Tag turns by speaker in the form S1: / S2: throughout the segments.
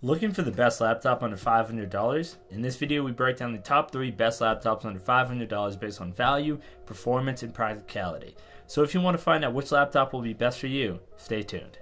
S1: Looking for the best laptop under $500? In this video, we break down the top 3 best laptops under $500 based on value, performance, and practicality. So if you want to find out which laptop will be best for you, stay tuned.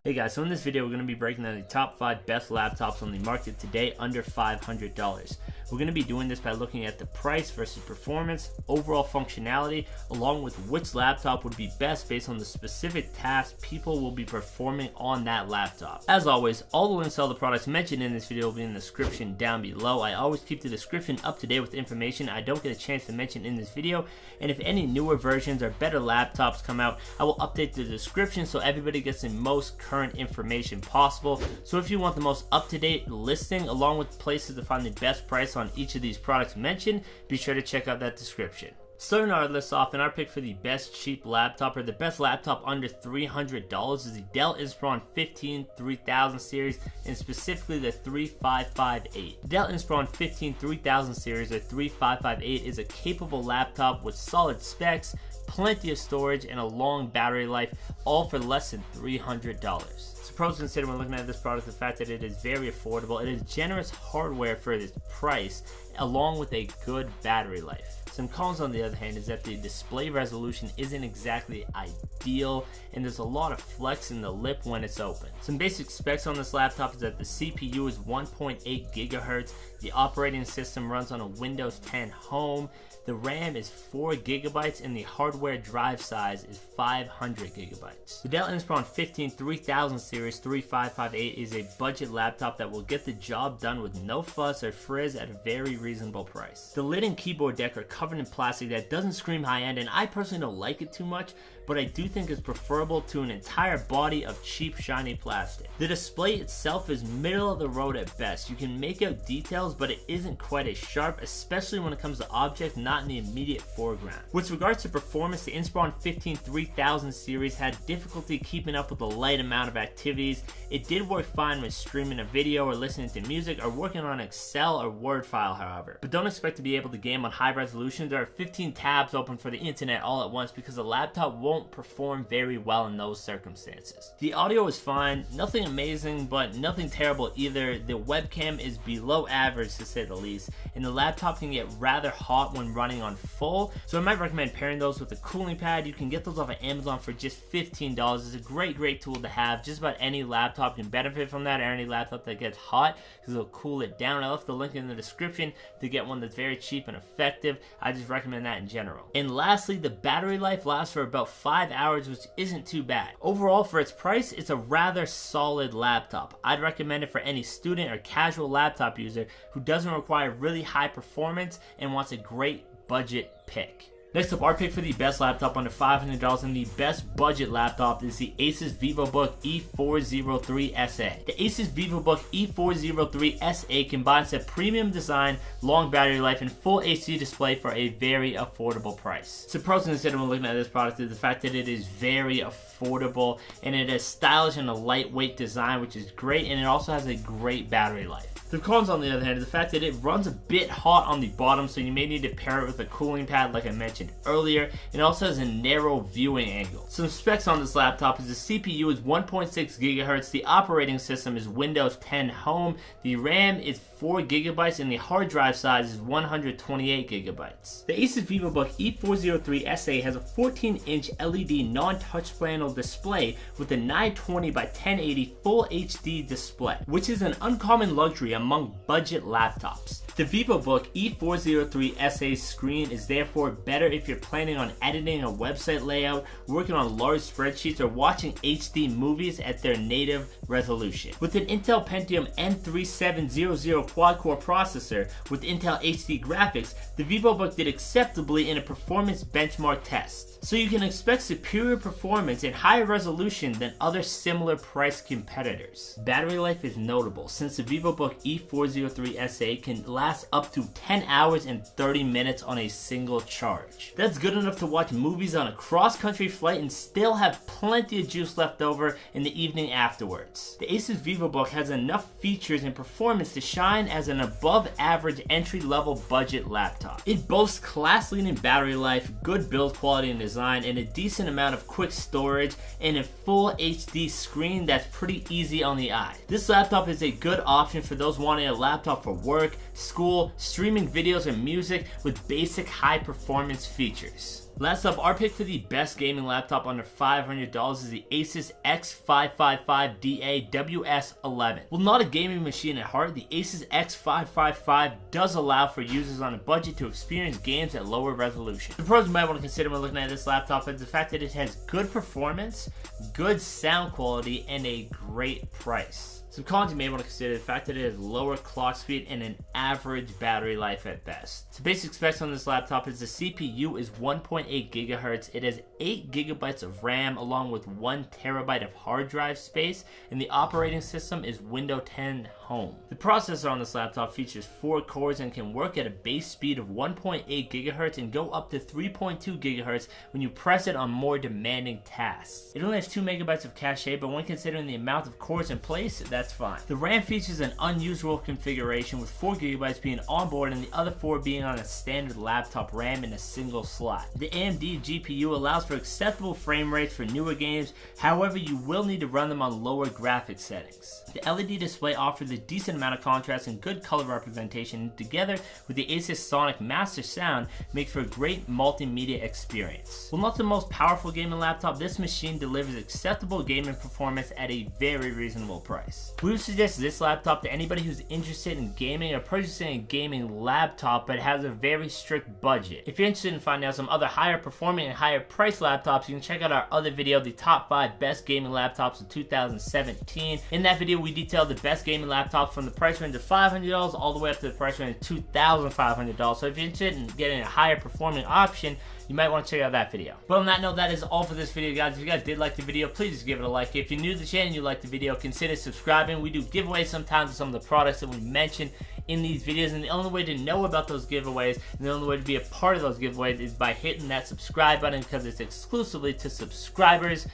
S1: Hey guys, so in this video we're going to be breaking down the top 5 best laptops on the market today under $500. We're going to be doing this by looking at the price versus performance, overall functionality, along with which laptop would be best based on the specific tasks people will be performing on that laptop. As always, all the links to all the products mentioned in this video will be in the description down below. I always keep the description up to date with information I don't get a chance to mention in this video, and if any newer versions or better laptops come out, I will update the description so everybody gets the most current information possible. So if you want the most up-to-date listing along with places to find the best price on each of these products mentioned, be sure to check out that description. Starting our list off, and our pick for the best cheap laptop or the best laptop under $300 is the Dell Inspiron 15 3000 series, and specifically the 3558. Dell Inspiron 15 3000 series or 3558 is a capable laptop with solid specs, plenty of storage, and a long battery life, all for less than $300. So pros to consider when looking at this product: the fact that it is very affordable, it is generous hardware for its price, along with a good battery life. Some cons on the other hand is that the display resolution isn't exactly ideal, and there's a lot of flex in the lip when it's open. Some basic specs on this laptop is that the CPU is 1.8 gigahertz, the operating system runs on a Windows 10 Home, the RAM is 4 gigabytes, and the hardware drive size is 500 gigabytes. The Dell Inspiron 15 3000 series 3558 is a budget laptop that will get the job done with no fuss or frizz at a very reasonable price. The lid and keyboard deck are covered in plastic that doesn't scream high-end, and I personally don't like it too much, but I do think it's preferable to an entire body of cheap shiny plastic. The display itself is middle of the road at best. You can make out details, but it isn't quite as sharp, especially when it comes to objects not in the immediate foreground. With regards to performance, the Inspiron 15 3000 series had difficulty keeping up with a light amount of activities. It did work fine with streaming a video or listening to music or working on Excel or Word file, however. But don't expect to be able to game on high resolution. There are 15 tabs open for the internet all at once because the laptop won't perform very well in those circumstances. The audio is fine, nothing amazing, but nothing terrible either. The webcam is below average to say the least, and the laptop can get rather hot when running on full, so I might recommend pairing those with a cooling pad. You can get those off of Amazon for just $15. It's a great tool to have. Just about any laptop can benefit from that, or any laptop that gets hot, because it'll cool it down. I left the link in the description to get one that's very cheap and effective. I just recommend that in general. And lastly, the battery life lasts for about 5 hours, which isn't too bad. Overall, for its price, it's a rather solid laptop. I'd recommend it for any student or casual laptop user who doesn't require really high performance and wants a great budget pick. Next up, our pick for the best laptop under $500 and the best budget laptop is the Asus VivoBook E403SA. The Asus VivoBook E403SA combines a premium design, long battery life, and full HD display for a very affordable price. So pros to consider when looking at this product is the fact that it is very affordable, and it is stylish and a lightweight design, which is great, and it also has a great battery life. The cons on the other hand is the fact that it runs a bit hot on the bottom, so you may need to pair it with a cooling pad like I mentioned earlier. It also has a narrow viewing angle. Some specs on this laptop is the CPU is 1.6 gigahertz, the operating system is Windows 10 Home, the RAM is 4 gigabytes, and the hard drive size is 128 gigabytes. The Asus VivoBook E403SA has a 14-inch LED non-touch panel display with a 920 by 1080 full HD display, which is an uncommon luxury among budget laptops. The VivoBook E403SA's screen is therefore better if you're planning on editing a website layout, working on large spreadsheets, or watching HD movies at their native resolution. With an Intel Pentium N3700 quad-core processor with Intel HD graphics, the VivoBook did acceptably in a performance benchmark test. So you can expect superior performance and higher resolution than other similar price competitors. Battery life is notable since the VivoBook E403SA can last up to 10 hours and 30 minutes on a single charge. That's good enough to watch movies on a cross-country flight and still have plenty of juice left over in the evening afterwards. The Asus VivoBook has enough features and performance to shine as an above-average entry-level budget laptop. It boasts class-leading battery life, good build quality and design, and a decent amount of quick storage, and a full HD screen that's pretty easy on the eye. This laptop is a good option for those wanting a laptop for work, school, streaming videos and music with basic high-performance features. Last up, our pick for the best gaming laptop under $500 is the Asus X555DA WS11. While not a gaming machine at heart, the Asus X555 does allow for users on a budget to experience games at lower resolution. The pros you might want to consider when looking at this laptop is the fact that it has good performance, good sound quality, and a great price. Some cons you may want to consider the fact that it has lower clock speed and an average battery life at best. So basic specs on this laptop is the CPU is 1.8 GHz, it has 8 GB of RAM along with 1 TB of hard drive space, and the operating system is Windows 10 Home. The processor on this laptop features 4 cores and can work at a base speed of 1.8 GHz and go up to 3.2 GHz when you press it on more demanding tasks. It only has 2 MB of cache, but when considering the amount of cores in place, that's fine. The RAM features an unusual configuration with 4 GB being on board and the other 4 being on a standard laptop RAM in a single slot. The AMD GPU allows for acceptable frame rates for newer games, however you will need to run them on lower graphics settings. The LED display offers a decent amount of contrast and good color representation, and together with the Asus Sonic Master Sound makes for a great multimedia experience. While not the most powerful gaming laptop, this machine delivers acceptable gaming performance at a very reasonable price. We would suggest this laptop to anybody who's interested in gaming or purchasing a gaming laptop but has a very strict budget. If you're interested in finding out some other higher performing and higher price laptops, you can check out our other video, the top 5 best gaming laptops of 2017. In that video, we detailed the best gaming laptops from the price range of $500 all the way up to the price range of $2,500. So if you're interested in getting a higher performing option, you might want to check out that video. But on that note, that is all for this video, guys. If you guys did like the video, please just give it a like. If you're new to the channel and you like the video, consider subscribing. We do giveaways sometimes of some of the products that we mention in these videos, and the only way to know about those giveaways and the only way to be a part of those giveaways is by hitting that subscribe button, because it's exclusively to subscribers.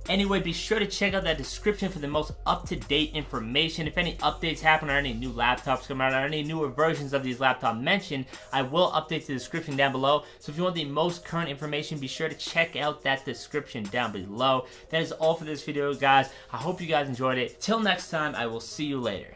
S1: Anyway, be sure to check out that description for the most up-to-date information. If any updates happen or any new laptops come out or any newer versions of these laptops mentioned, I will update the description down below. So if you want the most current information, be sure to check out that description down below. That is all for this video, guys. I hope you guys enjoyed it. Till next time, I will see you later.